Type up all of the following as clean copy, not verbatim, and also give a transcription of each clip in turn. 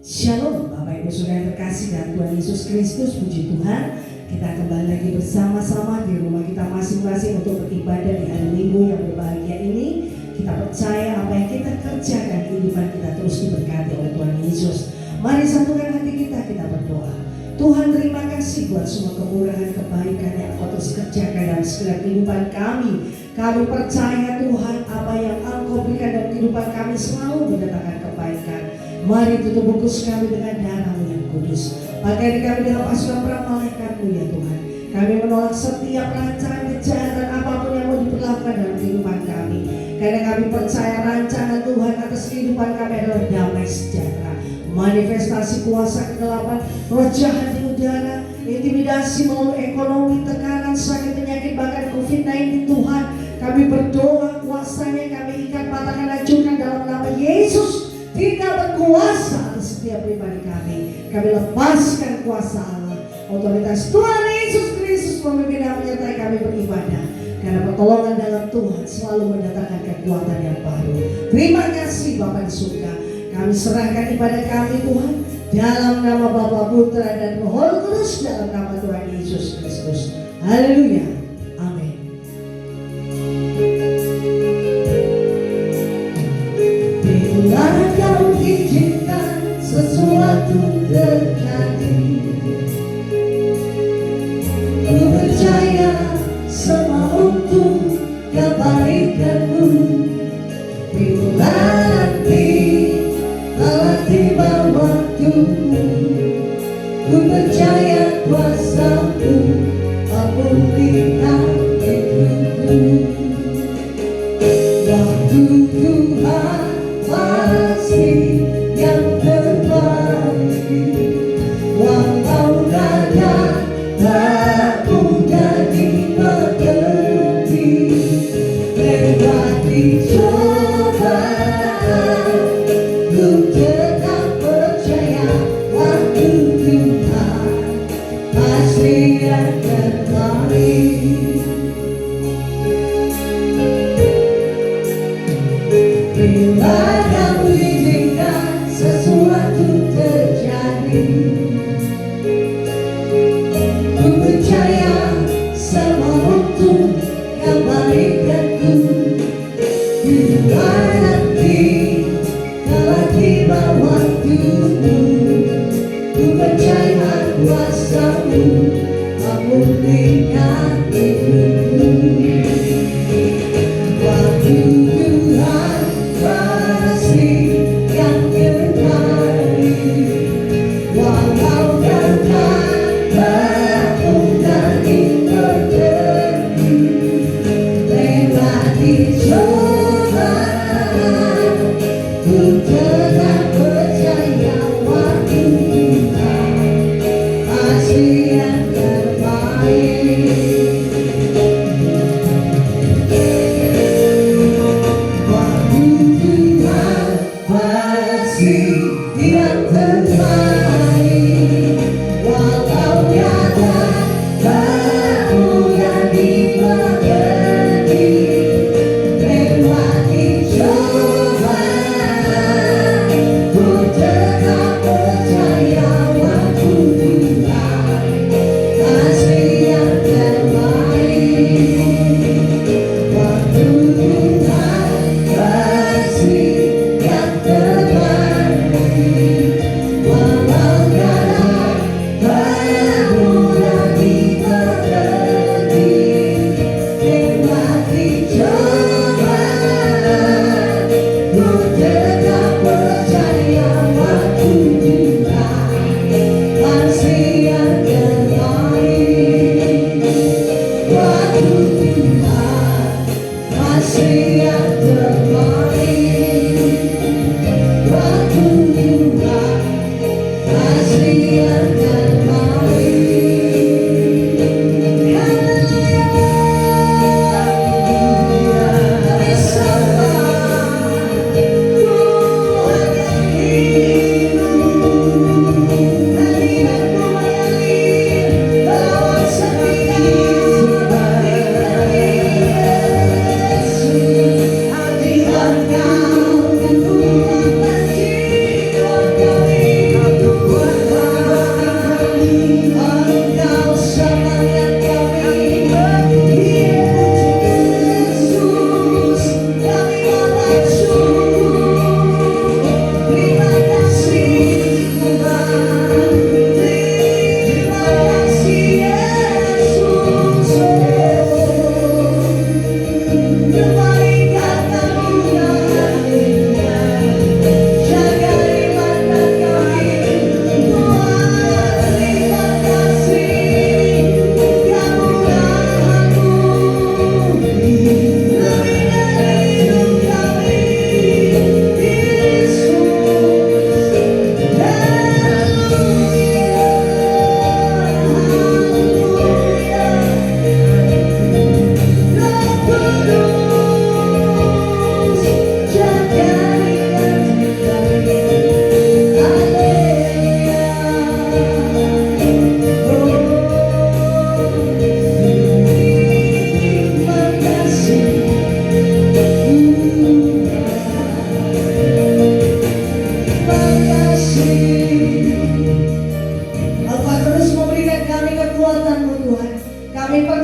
Shalom Bapak Ibu Saudara yang terkasih dalam Tuhan Yesus Kristus, puji Tuhan. Kita kembali lagi bersama-sama di rumah kita masing-masing untuk beribadah di hari Minggu yang berbahagia ini. Kita percaya apa yang kita kerjakan, kehidupan kita terus diberkati oleh Tuhan Yesus. Mari satukan hati kita berdoa. Tuhan, terima kasih buat semua kemurahan, kebaikan yang Kau terus kerjakan dalam segala kehidupan kami. Kami percaya Tuhan, apa yang Engkau berikan dalam kehidupan kami selalu mendatangkan kebaikan. Mari tutup bungkus kami dengan darah-Mu yang kudus. Pakai kami dengan pasukan para malaikat-Mu ya Tuhan. Kami menolak setiap rancangan kejahatan apapun yang mau diperlakukan dalam kehidupan kami. Karena kami percaya rancangan Tuhan atas kehidupan kami adalah damai sejahtera. Manifestasi kuasa kegelapan, roh jahat di udara, intimidasi melalui ekonomi, tekanan, sakit, penyakit, bahkan COVID-19 Tuhan. Kami berdoa kuasanya kami ikat, patahkan, hancurkan dalam nama Yesus. Tidak berkuasa atas setiap pribadi kami. Kami lepaskan kuasa Allah, otoritas Tuhan Yesus Kristus memimpin dan menyertai kami beribadah. Karena pertolongan dalam Tuhan selalu mendatangkan kekuatan yang baru. Terima kasih Bapa di surga. Kami serahkan ibadah kami Tuhan dalam nama Bapa, Putra dan Roh Kudus, dalam nama Tuhan Yesus Kristus. Haleluya. Amin. Bila Kau izinkan sesuatu terjadi, ku percaya semua untuk kebaikan-Mu. Bila nanti telah tiba waktu-Mu, ku percaya kuasa-Mu memulihkan hidupku. Waktu Tuhan pasti yang terbaik, walau kadang tak mudah dimengerti. Lewati cobaan, ku tetap percaya waktu Tuhan pasti yang terbaik. Bila Kau izinkan sesuatu terjadi, ku percaya semua untuk kebaikan-Ku. Bila nanti telah tiba waktu-Mu, ku percaya kuasa-Mu memulihkan hidupku. Waktu Tuhan pasti yang terbaik, walau kadang tak mudah dimengerti. Lewati cobaan, ku tetap percaya waktu Tuhan pasti yang terbaik. Waktu Tuhan pasti yang terbaik, walau kadang tak mudah dimengerti. Lewati cobaan, ku tetap percaya waktu Tuhan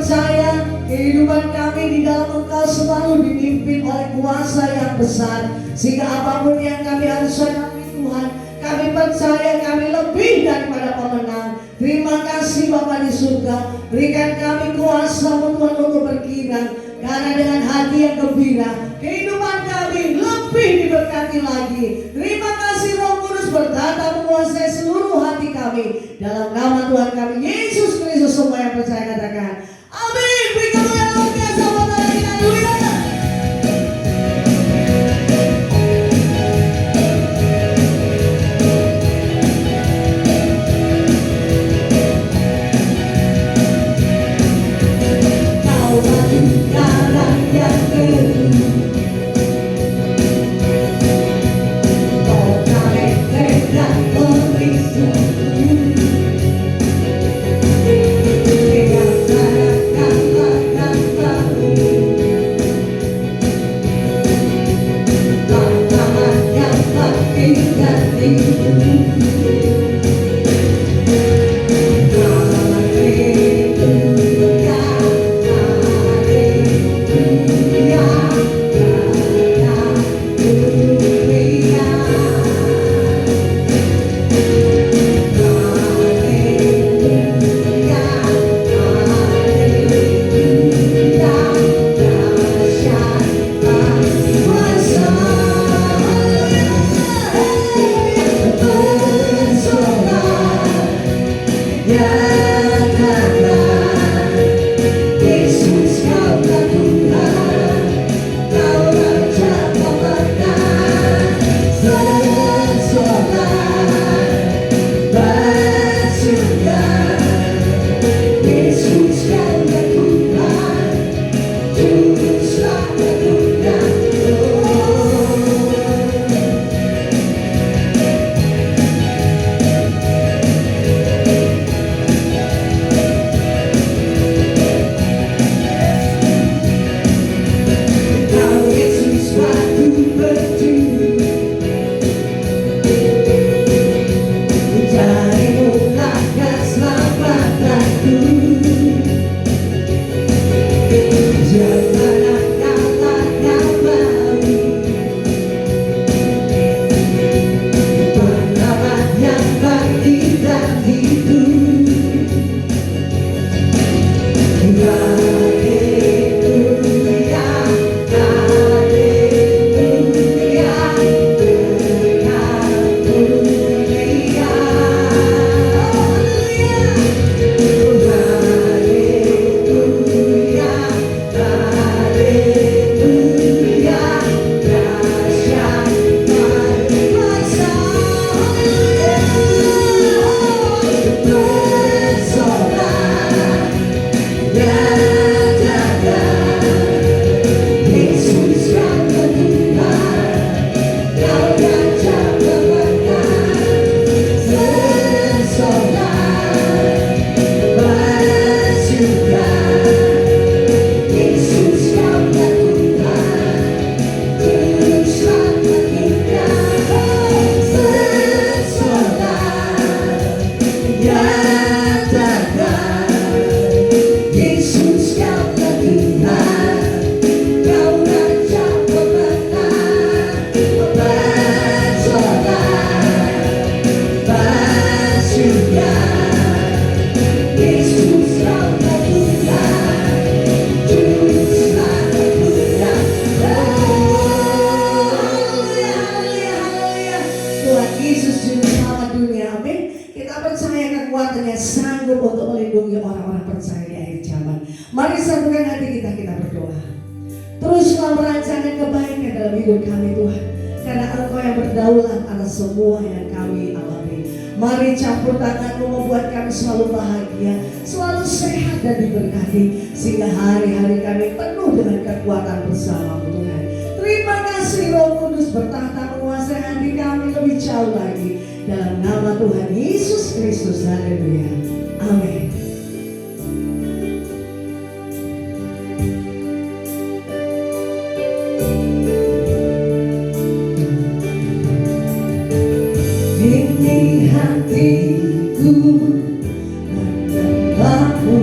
percaya kehidupan kami di dalam Engkau selalu dipimpin oleh kuasa yang besar, sehingga apapun yang kami harus hadapi Tuhan, kami percaya kami lebih daripada pemenang. Terima kasih Bapa di surga, berikan kami kuasa Tuhan untuk berkinar, karena dengan hati yang gembira kehidupan kami lebih diberkati lagi. Terima kasih Roh Kudus bertata menguasai seluruh hati kami. Dalam nama Tuhan kami Yesus Kristus, semua yang percaya katakan amin. Berikan yang luar biasa buat kita. Haleluya. Kau batu karang yang teguh, kau tarik dan membisu. Mari satukan hati kita, kita berdoa. Teruslah merancangan kebaikan dalam hidup kami Tuhan, karena Engkau yang berdaulat atas semua yang kami alami. Mari campur tangan-Mu membuat kami selalu bahagia, selalu sehat dan diberkati, sehingga hari-hari kami penuh dengan kekuatan bersama-Mu Tuhan. Terima kasih Roh Kudus bertahta menguasai hati kami lebih jauh lagi. Dalam nama Tuhan Yesus Kristus, haleluya. Amin. Ini hatiku menyembah-Mu,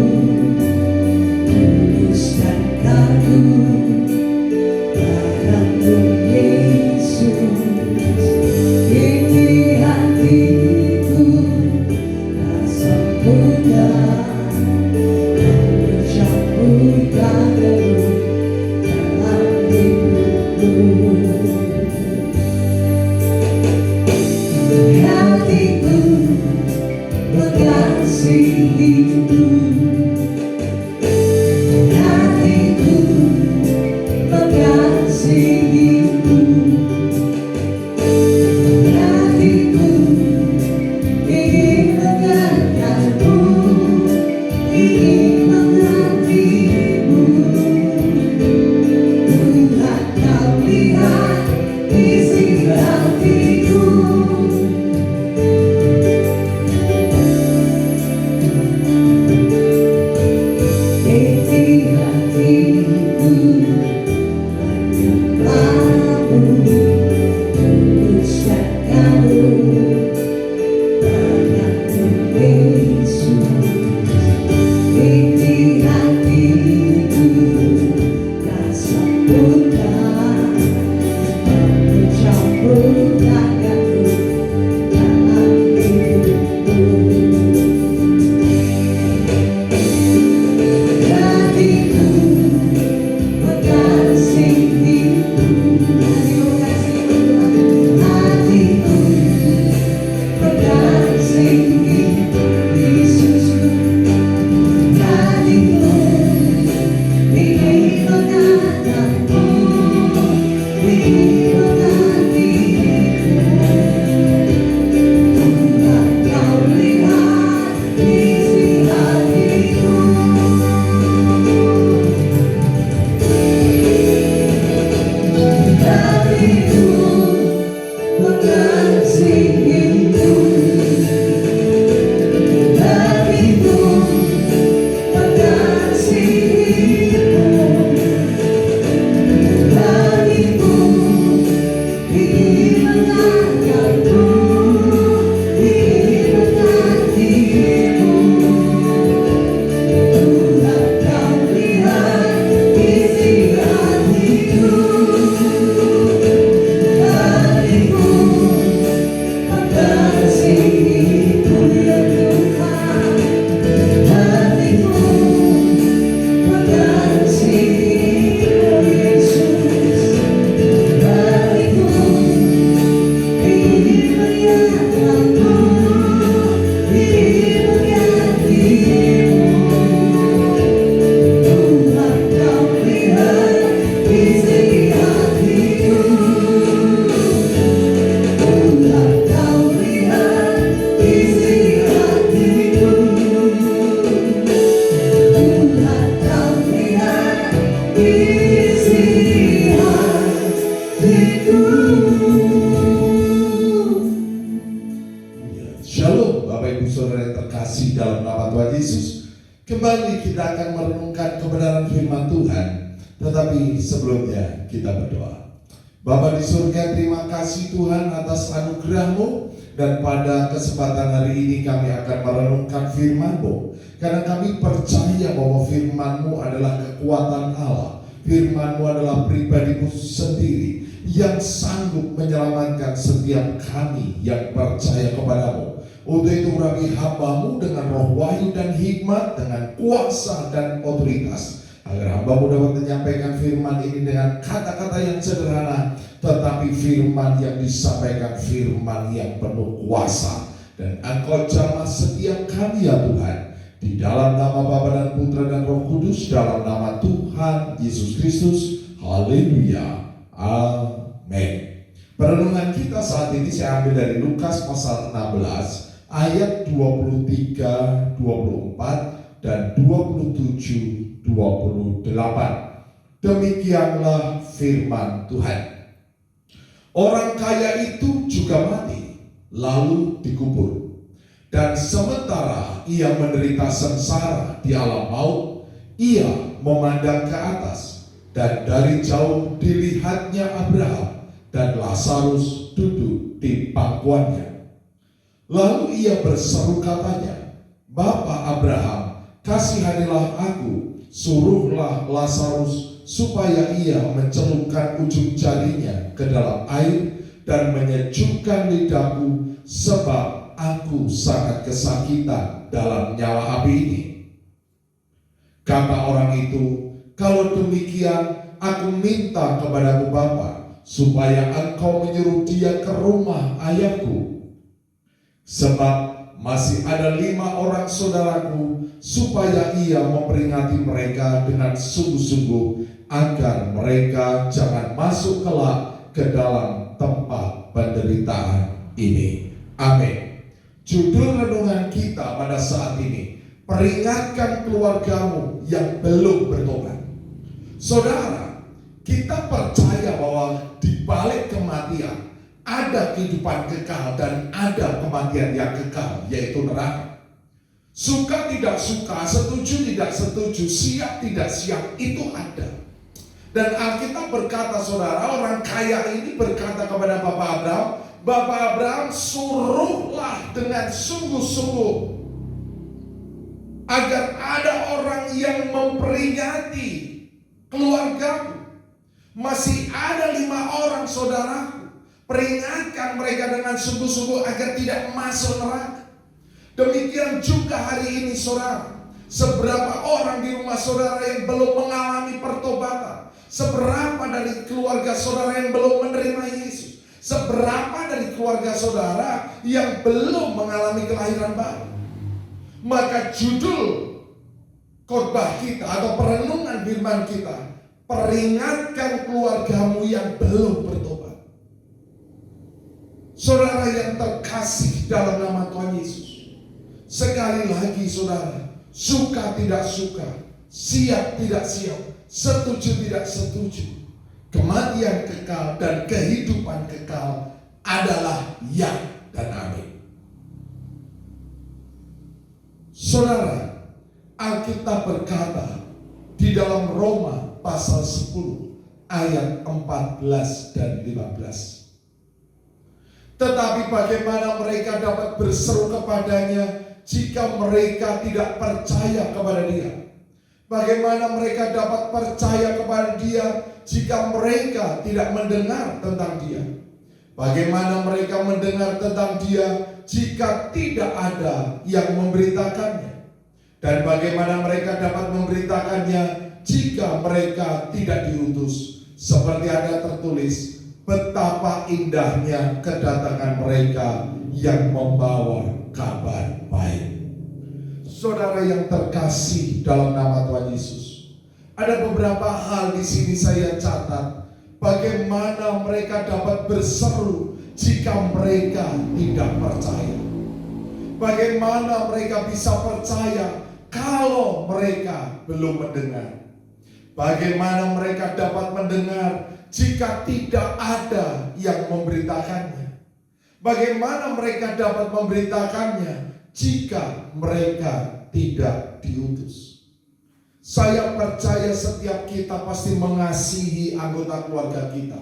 Kembali kita akan merenungkan kebenaran firman Tuhan. Tetapi sebelumnya kita berdoa. Bapa di surga, terima kasih Tuhan atas anugerah-Mu. Dan pada kesempatan hari ini kami akan merenungkan firman-Mu. Karena kami percaya bahwa firman-Mu adalah kekuatan Allah. Firman-Mu adalah pribadi-Mu sendiri yang sanggup menyelamatkan setiap kami yang percaya kepada-Mu. Untuk itu urapi hamba-Mu dengan roh wahyu dan hikmat, dengan kuasa dan otoritas, agar hamba-Mu dapat menyampaikan firman ini dengan kata-kata yang sederhana, tetapi firman yang disampaikan firman yang penuh kuasa. Dan Engkau jamah setiap kami ya Tuhan, di dalam nama Bapa dan Putra dan Roh Kudus, dalam nama Tuhan Yesus Kristus. Haleluya. Amin. Perenungan kita saat ini saya ambil dari Lukas pasal 16 ayat 23, 24 dan 27, 28. Demikianlah firman Tuhan. Orang kaya itu juga mati, lalu dikubur. Dan sementara ia menderita sengsara di alam maut, ia memandang ke atas, dan dari jauh dilihatnya Abraham dan Lazarus duduk di pangkuannya. Lalu ia berseru katanya, Bapa Abraham, kasihanilah aku, suruhlah Lazarus supaya ia mencelupkan ujung jarinya ke dalam air dan menyejukkan lidahku, sebab aku sangat kesakitan dalam nyala api ini. Kata orang itu, kalau demikian aku minta kepadamu Bapa, supaya engkau menyuruh dia ke rumah ayahku. Sebab masih ada 5 orang saudaraku, supaya ia memperingati mereka dengan sungguh-sungguh, agar mereka jangan masuk kelak ke dalam tempat penderitaan ini. Amin. Judul renungan kita pada saat ini, peringatkan keluargamu yang belum bertobat. Saudara, kita percaya bahwa di balik kematian ada kehidupan kekal dan ada kematian yang kekal, yaitu neraka. Suka tidak suka, setuju tidak setuju, siap tidak siap, itu ada. Dan Alkitab berkata, saudara, orang kaya ini berkata kepada Bapak Abraham, Bapak Abraham, suruhlah dengan sungguh-sungguh agar ada orang yang memperingati keluargamu. Masih ada 5 orang saudaraku, peringatkan mereka dengan sungguh-sungguh agar tidak masuk neraka. Demikian juga hari ini saudara, seberapa orang di rumah saudara yang belum mengalami pertobatan, seberapa dari keluarga saudara yang belum menerima Yesus, seberapa dari keluarga saudara yang belum mengalami kelahiran baru. Maka judul khotbah kita atau perenungan firman kita, peringatkan keluargamu yang belum bertobat. Saudara yang terkasih dalam nama Tuhan Yesus, sekali lagi saudara, suka tidak suka, siap tidak siap, setuju tidak setuju, kematian kekal dan kehidupan kekal adalah ya dan amin. Saudara, Alkitab berkata di dalam Roma pasal 10 ayat 14 dan 15. Tetapi bagaimana mereka dapat berseru kepadanya jika mereka tidak percaya kepada dia? Bagaimana mereka dapat percaya kepada dia jika mereka tidak mendengar tentang dia? Bagaimana mereka mendengar tentang dia jika tidak ada yang memberitakannya? Dan bagaimana mereka dapat memberitakannya jika mereka tidak diutus? Seperti ada tertulis, betapa indahnya kedatangan mereka yang membawa kabar baik. Saudara yang terkasih dalam nama Tuhan Yesus, ada beberapa hal di sini saya catat. Bagaimana mereka dapat berseru jika mereka tidak percaya? Bagaimana mereka bisa percaya kalau mereka belum mendengar? Bagaimana mereka dapat mendengar jika tidak ada yang memberitakannya? Bagaimana mereka dapat memberitakannya jika mereka tidak diutus. Saya percaya setiap kita pasti mengasihi anggota keluarga kita.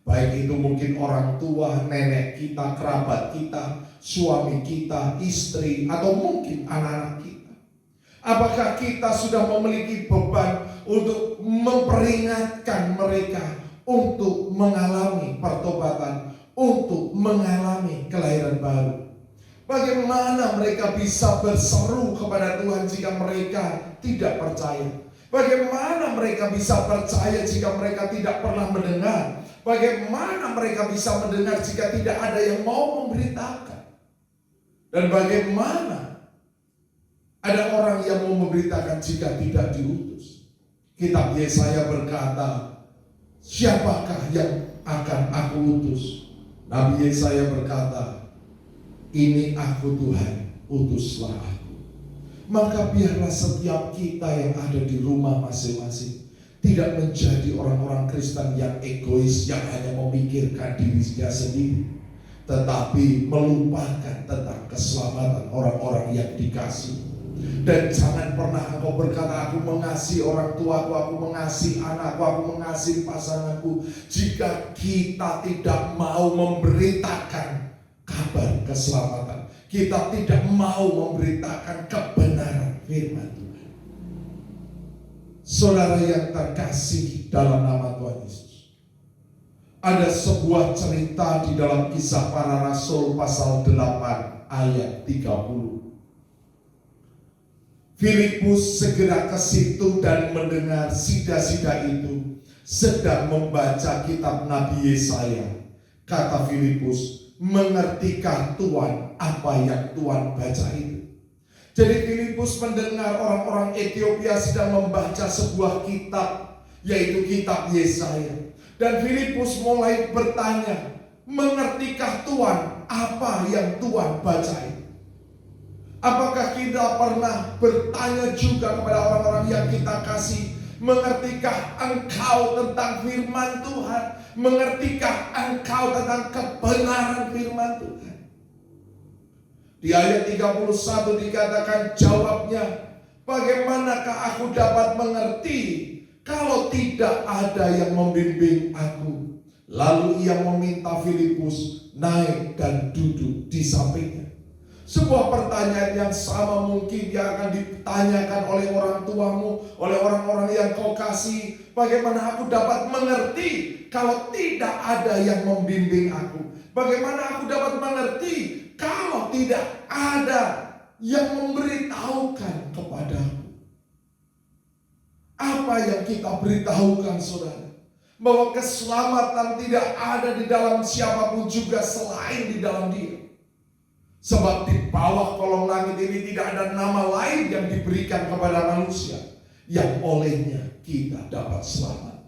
Baik itu mungkin orang tua, nenek kita, kerabat kita, suami kita, istri, atau mungkin anak-anak kita. Apakah kita sudah memiliki beban untuk memperingatkan mereka untuk mengalami pertobatan, untuk mengalami kelahiran baru? Bagaimana mereka bisa berseru kepada Tuhan jika mereka tidak percaya? Bagaimana mereka bisa percaya jika mereka tidak pernah mendengar? Bagaimana mereka bisa mendengar jika tidak ada yang mau memberitakan? Dan bagaimana ada orang yang mau memberitakan jika tidak diutus? Kitab Yesaya berkata, siapakah yang akan aku utus? Nabi Yesaya berkata, ini aku Tuhan, utuslah aku. Maka biarlah setiap kita yang ada di rumah masing-masing tidak menjadi orang-orang Kristen yang egois, yang hanya memikirkan dirinya sendiri, tetapi melupakan tentang keselamatan orang-orang yang dikasihi. Dan jangan pernah engkau berkata, aku mengasihi orang tuaku, aku mengasihi anakku, aku mengasihi pasanganku, jika kita tidak mau memberitakan kabar keselamatan, kita tidak mau memberitakan kebenaran firman Tuhan. Saudara yang terkasih dalam nama Tuhan Yesus, ada sebuah cerita di dalam Kisah Para Rasul pasal 8 ayat 30. Filipus segera ke situ dan mendengar sida-sida itu sedang membaca kitab Nabi Yesaya. Kata Filipus, mengertikah Tuhan apa yang Tuhan baca itu? Jadi Filipus mendengar orang-orang Ethiopia sedang membaca sebuah kitab, yaitu kitab Yesaya. Dan Filipus mulai bertanya, mengertikah Tuhan apa yang Tuhan baca itu? Apakah kita pernah bertanya juga kepada orang-orang yang kita kasih, mengertikah engkau tentang firman Tuhan? Mengertikah engkau tentang kebenaran firman Tuhan? Di ayat 31 dikatakan jawabnya, bagaimanakah aku dapat mengerti kalau tidak ada yang membimbing aku? Lalu ia meminta Filipus naik dan duduk di sampingnya. Sebuah pertanyaan yang sama mungkin yang akan ditanyakan oleh orang tuamu, oleh orang-orang yang kau kasih. Bagaimana aku dapat mengerti kalau tidak ada yang membimbing aku? Bagaimana aku dapat mengerti kalau tidak ada yang memberitahukan kepadaku? Apa yang kita beritahukan, saudara? Bahwa keselamatan tidak ada di dalam siapapun juga selain di dalam Dia. Sebab di bawah kolong langit ini tidak ada nama lain yang diberikan kepada manusia yang olehnya kita dapat selamat.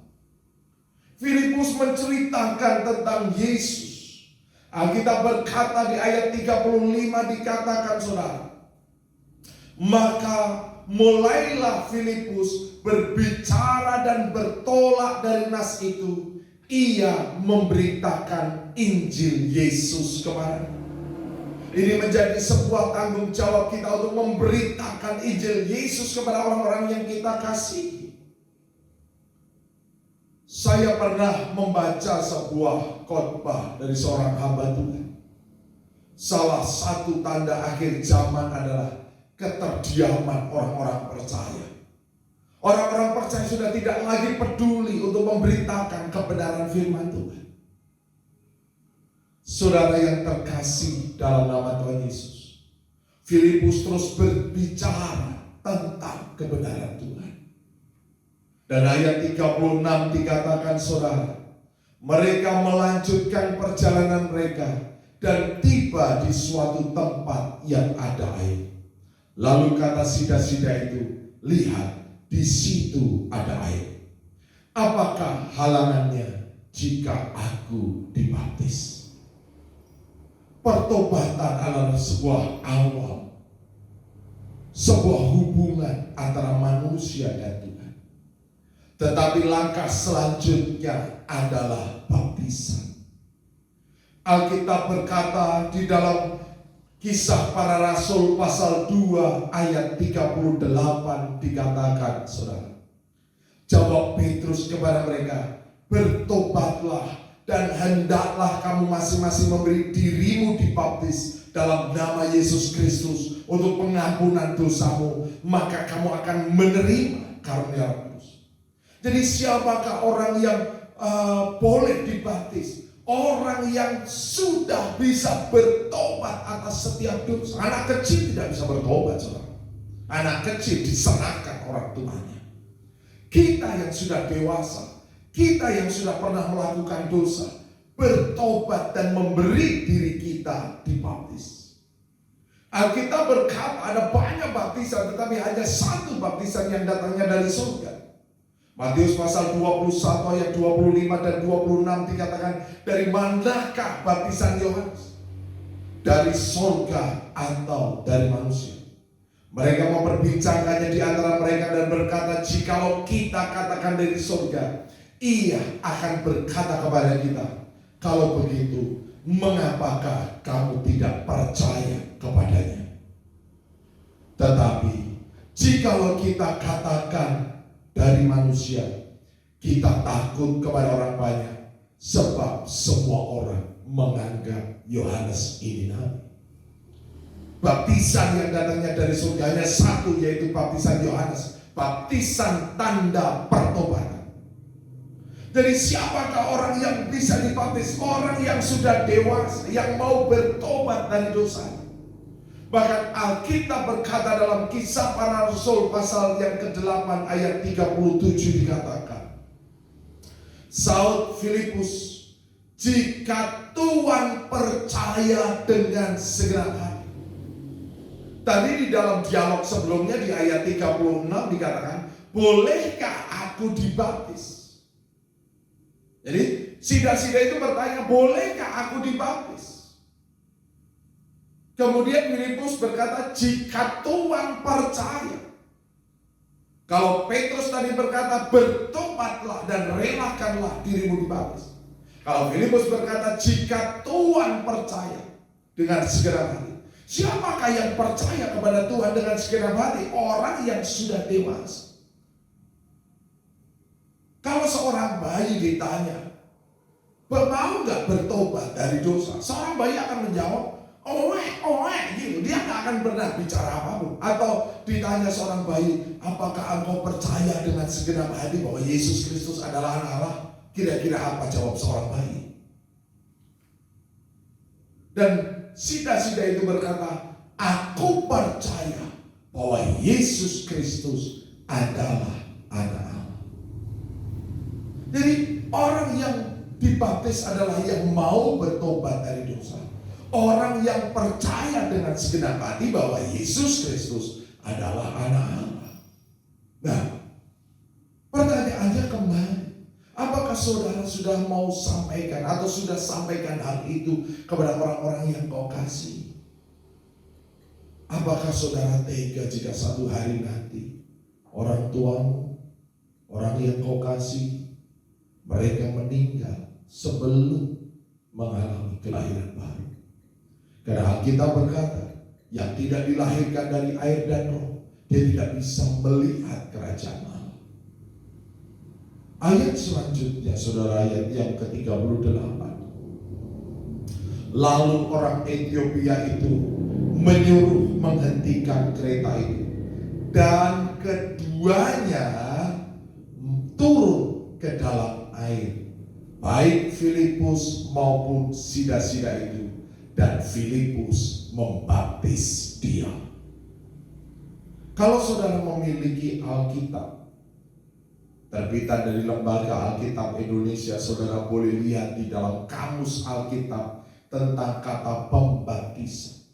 Filipus menceritakan tentang Yesus. Alkitab berkata di ayat 35 dikatakan, saudara, maka mulailah Filipus berbicara dan bertolak dari nas itu. Ia memberitakan Injil Yesus kepada. Ini menjadi sebuah tanggung jawab kita untuk memberitakan Injil Yesus kepada orang-orang yang kita kasih. Saya pernah membaca sebuah khotbah dari seorang hamba Tuhan. Salah satu tanda akhir zaman adalah keterdiaman orang-orang percaya. Orang-orang percaya sudah tidak lagi peduli untuk memberitakan kebenaran firman Tuhan. Saudara yang terkasih dalam nama Tuhan Yesus, Filipus terus berbicara tentang kebenaran Tuhan. Dan ayat 36 dikatakan, saudara, mereka melanjutkan perjalanan mereka dan tiba di suatu tempat yang ada air. Lalu kata sida-sida itu, lihat, di situ ada air. Apakah halangannya jika aku dibaptis? Pertobatan adalah sebuah awal, sebuah hubungan antara manusia dan Tuhan. Tetapi langkah selanjutnya adalah baptisan. Alkitab berkata di dalam Kisah Para Rasul pasal 2 ayat 38 dikatakan, saudara. Jawab Petrus kepada mereka, bertobatlah dan hendaklah kamu masing-masing memberi dirimu dibaptis dalam nama Yesus Kristus untuk pengampunan dosamu, maka kamu akan menerima karunia Roh Kudus. Jadi siapakah orang yang boleh dibaptis? Orang yang sudah bisa bertobat atas setiap dosa. Anak kecil tidak bisa bertobat, saudara. Anak kecil diserahkan orang tuanya. Kita yang sudah dewasa, kita yang sudah pernah melakukan dosa, bertobat dan memberi diri kita dibaptis. Alkitab berkata ada banyak baptisan, tetapi hanya satu baptisan yang datangnya dari surga. Matius pasal 21 ayat 25 dan 26 dikatakan, dari manakah baptisan Yohanes? Dari surga atau dari manusia? Mereka memperbincangkannya di antara mereka dan berkata, jikalau kita katakan dari surga, ia akan berkata kepada kita, kalau begitu, mengapakah kamu tidak percaya kepadanya? Tetapi jikalau kita katakan dari manusia, kita takut kepada orang banyak, sebab semua orang menganggap Yohanes ini nabi. Baptisan yang datangnya dari surga hanya satu, yaitu baptisan Yohanes, baptisan tanda pertobatan. Jadi siapakah orang yang bisa dibaptis? Orang yang sudah dewasa, yang mau bertobat dari dosanya. Bahkan Alkitab berkata dalam Kisah Para Rasul pasal yang ke-8 ayat 37 dikatakan, Saud Filipus, jika Tuhan percaya dengan segenap hati. Tadi di dalam dialog sebelumnya di ayat 36 dikatakan, bolehkah aku dibaptis? Jadi sida-sida itu bertanya, bolehkah aku dibaptis? Kemudian Filipus berkata, jika Tuhan percaya. Kalau Petrus tadi berkata, bertobatlah dan relakanlah dirimu dibaptis. Kalau Filipus berkata, jika Tuhan percaya dengan segenap hati. Siapakah yang percaya kepada Tuhan dengan segenap hati? Orang yang sudah dewasa. Kalau seorang bayi ditanya, mau nggak bertobat dari dosa? Seorang bayi akan menjawab, gitu. Dia nggak akan pernah bicara apapun. Atau ditanya seorang bayi, apakah engkau percaya dengan segenap hati bahwa Yesus Kristus adalah anak Allah? Kira-kira apa jawab seorang bayi? Dan sida-sida itu berkata, aku percaya bahwa Yesus Kristus adalah anak Allah. Jadi orang yang dibaptis adalah yang mau bertobat dari dosa. Orang yang percaya dengan segenap hati bahwa Yesus Kristus adalah anak Allah. Nah, pertanyaannya kembali, apakah saudara sudah mau sampaikan atau sudah sampaikan hal itu kepada orang-orang yang kau kasih? Apakah saudara tega jika satu hari nanti orang tuamu, orang yang kau kasih, mereka meninggal sebelum mengalami kelahiran baru? Karena Alkitab berkata, yang tidak dilahirkan dari air dan roh, dia tidak bisa melihat kerajaan Allah. Ayat selanjutnya, saudara, ayat yang ke-38. Lalu orang Ethiopia itu menyuruh menghentikan kereta itu, dan keduanya turun ke dalam air, baik Filipus maupun sida-sida itu. Dan Filipus membaptis dia. Kalau saudara memiliki Alkitab, terbitan dari Lembaga Alkitab Indonesia, saudara boleh lihat di dalam kamus Alkitab tentang kata pembaptisan.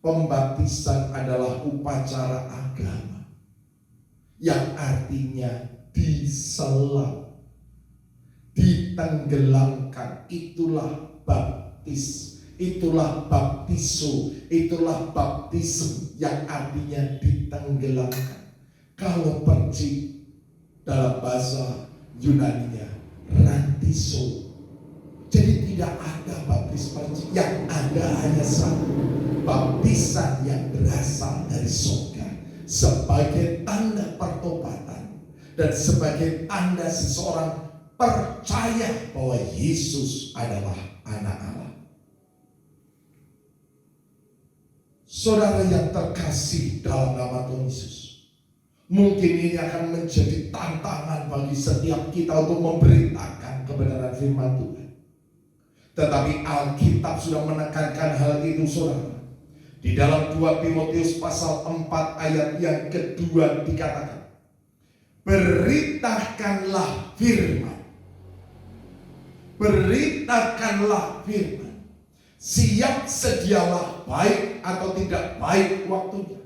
Pembaptisan adalah upacara agama yang artinya diselam, ditenggelamkan. Itulah baptis. Itulah baptiso, itulah baptism yang artinya ditenggelamkan. Kalau percik dalam bahasa Yunaninya rantiso. Jadi tidak ada baptis percik, yang ada hanya satu, baptisan yang berasal dari surga sebagai tanda pertobatan dan sebagai tanda seseorang percaya bahwa Yesus adalah anak Allah. Saudara yang terkasih dalam nama Tuhan Yesus, mungkin ini akan menjadi tantangan bagi setiap kita untuk memberitakan kebenaran firman Tuhan. Tetapi Alkitab sudah menekankan hal itu, saudara. Di dalam 2 Timotius pasal 4 ayat yang kedua dikatakan, beritakanlah firman. Beritakanlah firman. Siap sedialah baik atau tidak baik waktunya.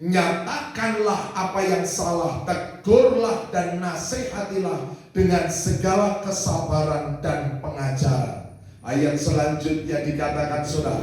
Nyatakanlah apa yang salah, tegurlah dan nasihatilah dengan segala kesabaran dan pengajaran. Ayat selanjutnya dikatakan, saudara,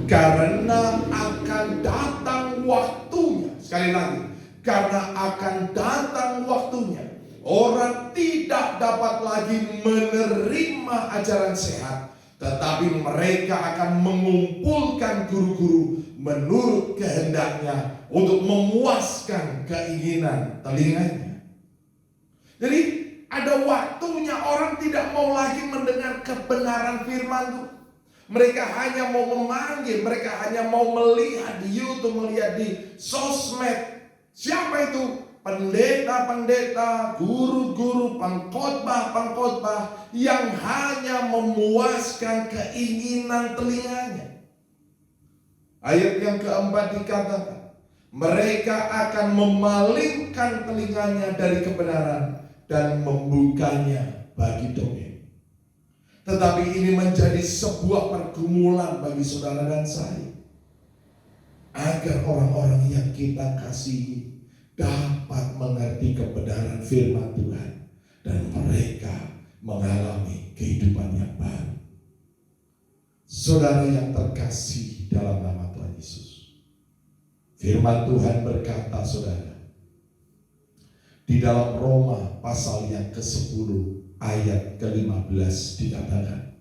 karena akan datang waktunya. Sekali lagi, karena akan datang waktunya, orang tidak dapat lagi menerima ajaran sehat, tetapi mereka akan mengumpulkan guru-guru menurut kehendaknya untuk memuaskan keinginan telinganya. Jadi ada waktunya orang tidak mau lagi mendengar kebenaran firman Tuhan. Mereka hanya mau memanggil, mereka hanya mau melihat di YouTube, melihat di sosmed. Siapa itu? Pendeta-pendeta, guru-guru, pengkhotbah-pengkhotbah yang hanya memuaskan keinginan telinganya. Ayat yang keempat dikatakan, mereka akan memalingkan telinganya dari kebenaran dan membukanya bagi dongeng. Tetapi ini menjadi sebuah pergumulan bagi saudara dan saya, agar orang-orang yang kita kasihi dapat mengerti kebenaran firman Tuhan dan mereka mengalami kehidupan yang baru. Saudara yang terkasih dalam nama Tuhan Yesus, firman Tuhan berkata, saudara, di dalam Roma pasal yang ke-10 ayat ke-15 dikatakan,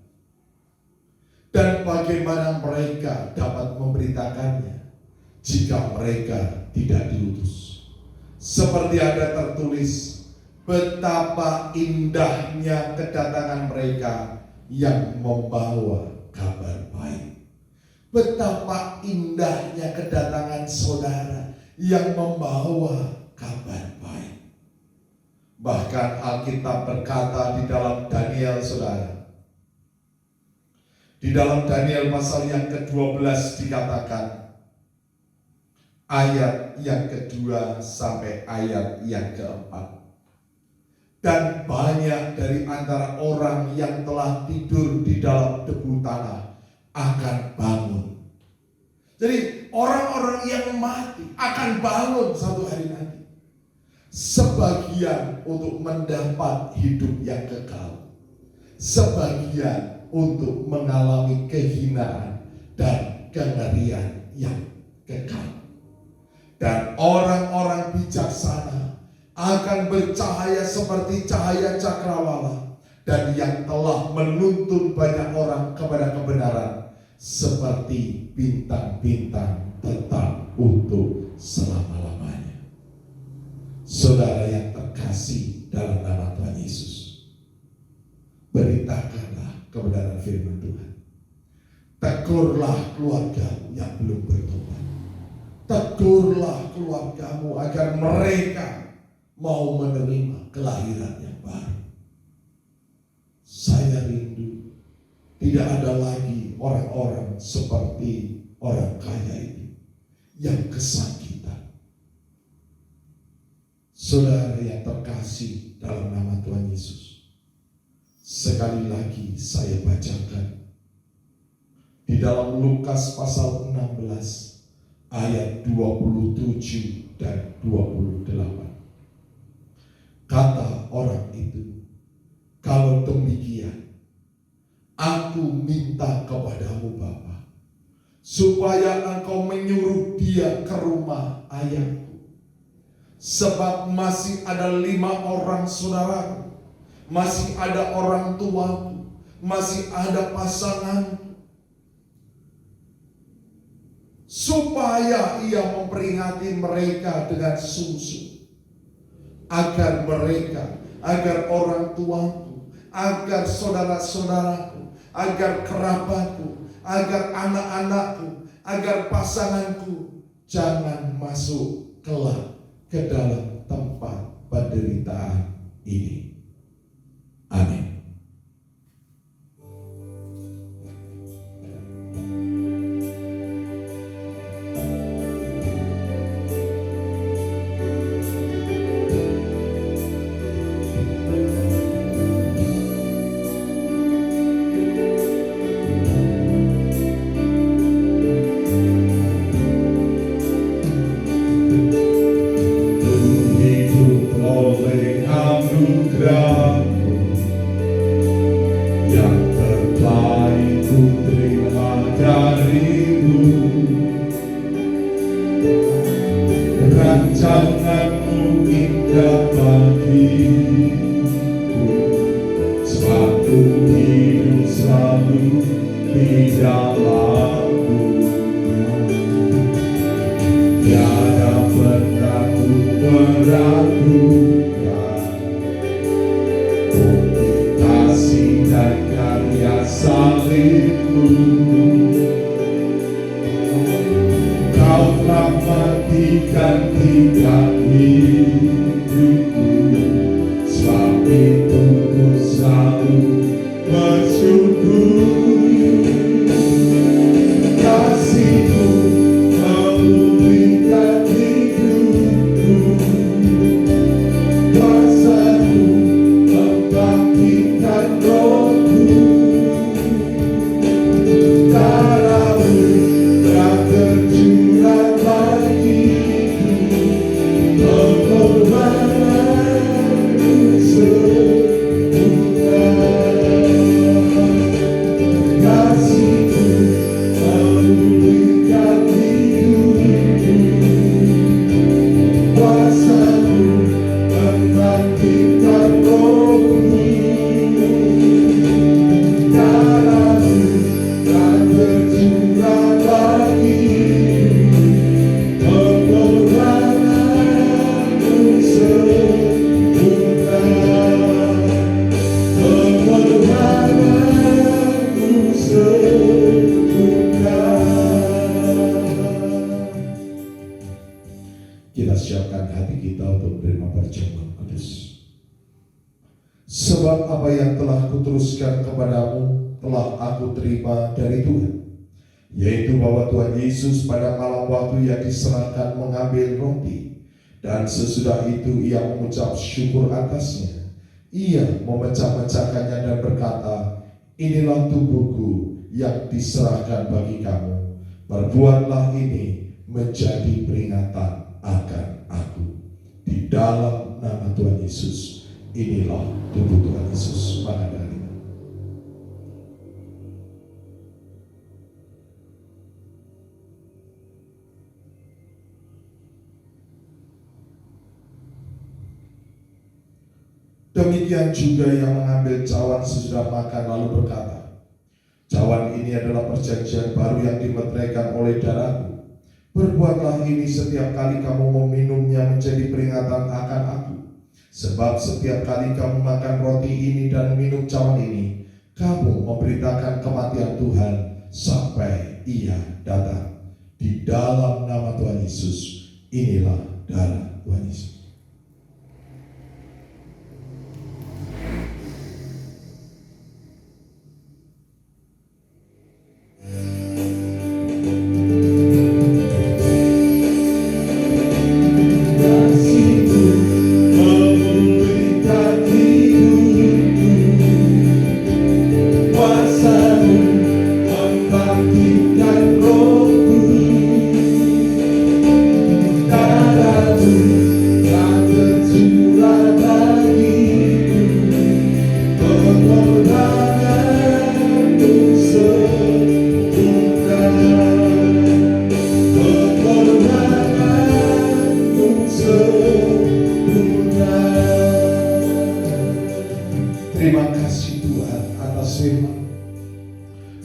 dan bagaimana mereka dapat memberitakannya jika mereka tidak diutus. Seperti ada tertulis, betapa indahnya kedatangan mereka yang membawa kabar baik. Betapa indahnya kedatangan saudara yang membawa kabar baik. Bahkan Alkitab berkata di dalam Daniel, saudara, di dalam Daniel pasal yang ke-12 dikatakan, ayat yang kedua sampai ayat yang keempat. Dan banyak dari antara orang yang telah tidur di dalam debu tanah akan bangun. Jadi orang-orang yang mati akan bangun satu hari nanti. Sebagian untuk mendapat hidup yang kekal, sebagian untuk mengalami kehinaan dan kengerian yang kekal. Dan orang-orang bijaksana akan bercahaya seperti cahaya cakrawala, dan yang telah menuntun banyak orang kepada kebenaran seperti bintang-bintang tetap untuk selama-lamanya. Saudara yang terkasih dalam nama Tuhan Yesus, beritakanlah kebenaran firman Tuhan. Tegurlah keluargamu yang belum bertobat. Tegurlah keluargamu agar mereka mau menerima kelahiran yang baru. Saya rindu tidak ada lagi orang-orang seperti orang kaya ini yang kesakitan. Saudara yang terkasih dalam nama Tuhan Yesus, sekali lagi saya bacakan di dalam Lukas pasal 16 ayat 27 dan 28. Kata orang itu, kalau demikian, aku minta kepadamu Bapa, supaya engkau menyuruh dia ke rumah ayahku. Sebab masih ada 5 orang saudaraku, masih ada orang tuaku, masih ada pasangan. supaya Ia memperingati mereka dengan sungguh-sungguh, agar mereka, agar orang tuaku, agar saudara-saudaraku, agar kerabatku, agar anak-anakku, agar pasanganku jangan masuk kelak ke dalam tempat penderitaan ini. Amin. Rancanganmu indah bagiku, suatu hidup selalu di dalammu. Tiada pernah ku meragukan bukti kasih dan karya salibmu. Kau telah matikan tiga hidupku, sebab itu ku selalu bersyukur. Kasih-Mu memulihkan hidupku, kuasa-Mu membangkitkan rohku. Darah-Mu telah tercurah bagiku, pengorbananmu sempurna. Kasih-Mu memulihkan hidupku, kuasa-Mu membangkitkan rohku. Darah-Mu telah tercurah bagiku, pengorbananmu sempurna. Pengorbananmu sempurna. Kita siapkan hati kita untuk menerima perjamuan kudus. Sebab apa yang telah kuteruskan kepadamu telah aku terima dari Tuhan, yaitu bahwa Tuhan Yesus pada malam waktu yang diserahkan mengambil roti, dan sesudah itu Ia mengucap syukur atasnya. Ia memecah-mecahkannya dan berkata, inilah tubuhku yang diserahkan bagi kamu. Perbuatlah ini menjadi peringatan akan aku. Di dalam nama Tuhan Yesus, inilah tubuh Tuhan Yesus. Maka dari itu, demikian juga yang mengambil cawan sesudah makan lalu berkata, cawan ini adalah perjanjian baru yang dimeteraikan oleh darahku. Perbuatlah ini setiap kali kamu meminumnya menjadi peringatan akan aku. Sebab setiap kali kamu makan roti ini dan minum cawan ini, kamu memberitakan kematian Tuhan sampai Ia datang. Di dalam nama Tuhan Yesus, inilah darah Tuhan Yesus.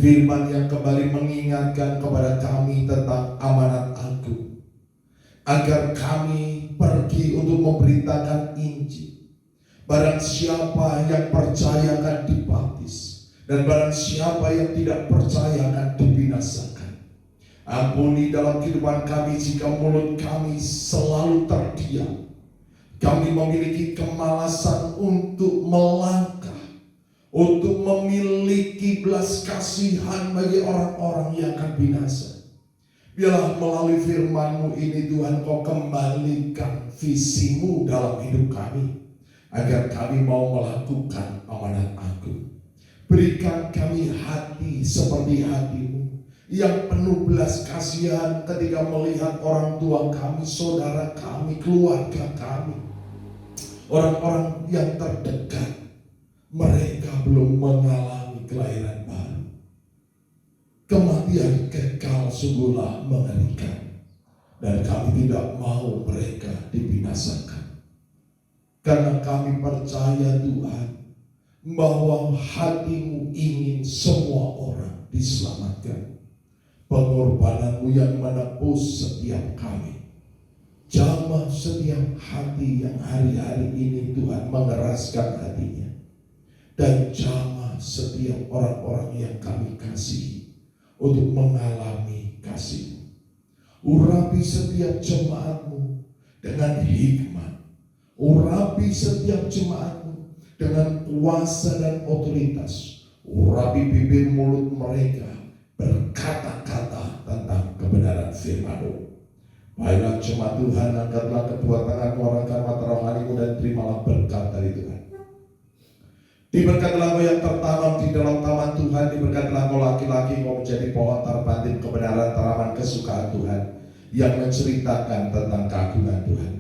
Firman yang kembali mengingatkan kepada kami tentang amanat agung, agar kami pergi untuk memberitakan Injil. Barang siapa yang percaya akan dibaptis, dan barang siapa yang tidak percaya akan dibinasakan. Ampuni dalam kehidupan kami jika mulut kami selalu terdiam. Kami memiliki kemalasan untuk melangkah, untuk memiliki belas kasihan bagi orang-orang yang akan binasa. Biarlah melalui firman-Mu ini Tuhan, Kau kembalikan visi-Mu dalam hidup kami, agar kami mau melakukan amanat agung. Berikan kami hati seperti hati-Mu, yang penuh belas kasihan ketika melihat orang tua kami, saudara kami, keluarga kami, orang-orang yang terdekat, mereka belum mengalami kelahiran baru. Kematian kekal sungguhlah mengerikan, dan kami tidak mau mereka dibinasakan. Karena kami percaya Tuhan, bahwa hati-Mu ingin semua orang diselamatkan. Pengorbanan-Mu yang menebus setiap kami. Jamah setiap hati yang hari-hari ini Tuhan mengeraskan hatinya. Dan jamah setiap orang-orang yang kami kasihi untuk mengalami kasih-Mu. Urapi setiap jemaat-Mu dengan hikmat. Urapi setiap jemaat-Mu dengan kuasa dan otoritas. Urapi bibir mulut mereka berkata-kata tentang kebenaran firman-Mu. Baiklah jemaat Tuhan, angkatlah kedua tangan-Mu, arahkan mata rohani-Mu, dan terimalah berkat dari Tuhan. Diberkatilah Engkau yang tertanam di dalam taman Tuhan. Diberkatilah Engkau laki-laki, Engkau menjadi pohon terpantin kebenaran, tanaman kesukaan Tuhan, yang menceritakan tentang keagungan Tuhan.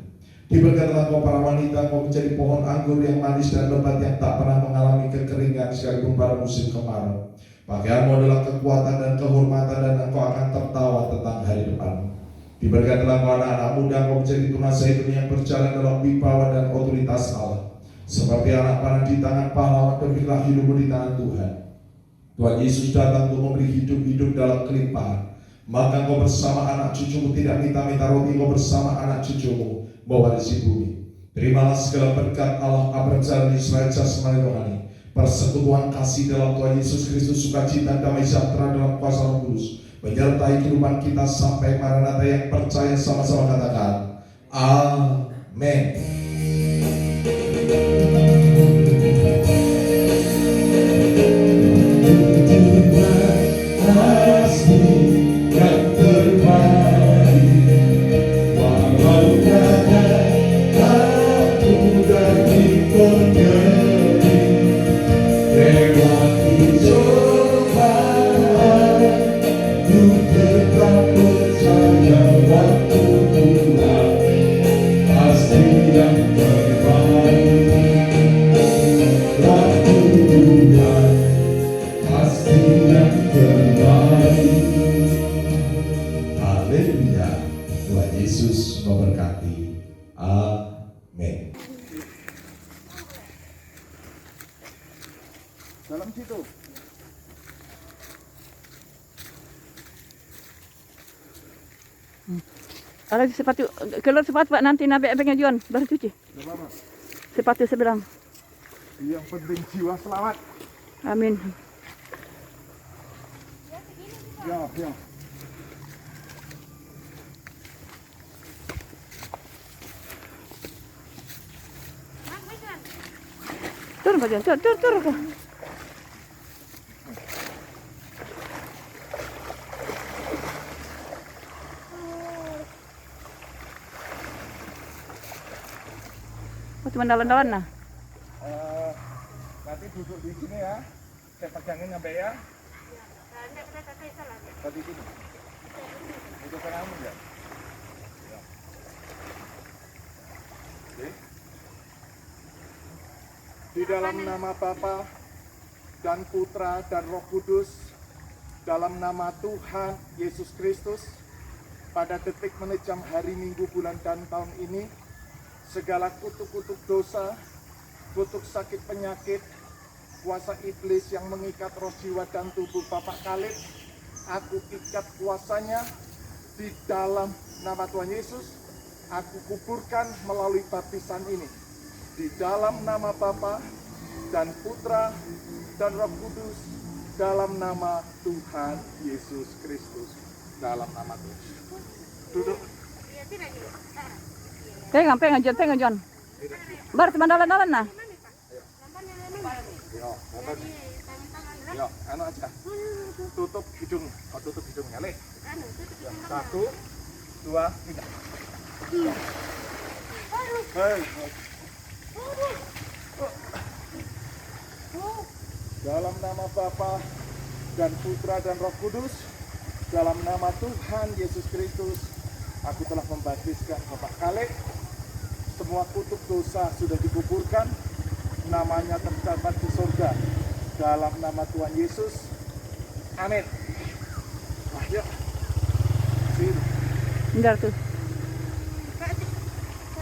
Diberkatilah Engkau para wanita, Engkau menjadi pohon anggur yang manis dan lebat, yang tak pernah mengalami kekeringan sekalipun pada musim kemarau. Pakaianmu adalah kekuatan dan kehormatan, dan Engkau akan tertawa tentang hari depanmu. Diberkatilah Engkau anak-anak muda, Engkau menjadi tunas zaitun yang berjalan dalam wibawa dan otoritas Allah. Seperti anak panah di tangan pahlawan, demikianlah hidupmu di tangan Tuhan. Tuhan Yesus datang untuk memberi hidup dalam kelimpahan. Maka Engkau bersama anak cucumu tidak minta-minta roti, Engkau bersama anak cucumu mewarisi bumi. Terimalah segala berkat Allah, Abraham, Israel, jasmani rohani, persekutuan kasih dalam Tuhan Yesus Kristus, sukacita, damai sejahtera dalam kuasa Roh Kudus menyertai kehidupan kita sampai Maranatha. Yang percaya sama-sama katakan amin. Dalam situ. Kalau sepatu, keluar sepatu Pak, nanti nabe-abengnya Juan baru cuci. Apa? Sepatu seberang. Yang penting jiwa selamat. Amin. Ya. Turun Pak Juan, turun Kak. Oh, cuma dalan-dalan nah. Nanti duduk di sini ya. Saya pegangin sampai ya. Tadi sini. Itu kamu ya. Oke. Di dalam nama Bapa dan Putra dan Roh Kudus, dalam nama Tuhan Yesus Kristus, pada detik menit jam hari Minggu bulan dan tahun ini, segala kutuk-kutuk dosa, kutuk sakit penyakit, kuasa iblis yang mengikat roh, jiwa, dan tubuh Bapak Khalid, aku ikat kuasanya di dalam nama Tuhan Yesus. Aku kuburkan melalui baptisan ini di dalam nama Bapa dan Putra dan Roh Kudus, dalam nama Tuhan Yesus Kristus, dalam nama Tuhan. Duduk. Pegang John. Bar teman dalan nah. Yo, anu aja. Tutup hidung. Oh, tutup hidungnya, Le. 1, 2, 3. Hei. Dalam nama Bapa dan Putra dan Roh Kudus, dalam nama Tuhan Yesus Kristus, aku telah membaptiskan Bapak Khalid. Semua kutuk dosa sudah dikuburkan, namanya tercatat di surga. Dalam nama Tuhan Yesus, amin. Wah, yuk. Sini. Bentar tuh.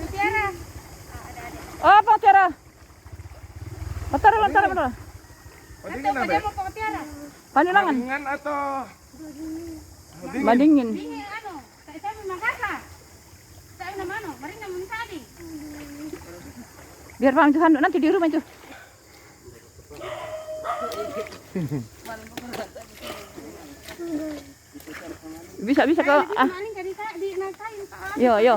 Tiara. Oh, Pak Tiara. Bentar. Bandingin apa? Mau Tiara. Pandangan. Bandingan atau Bandingin. Ini anu, saya memang kakak. Saya nama anu, mari namun tadi. Biar Bang Johan nanti di rumah itu. Bisa kau Maling kan di nakain Pak. yo.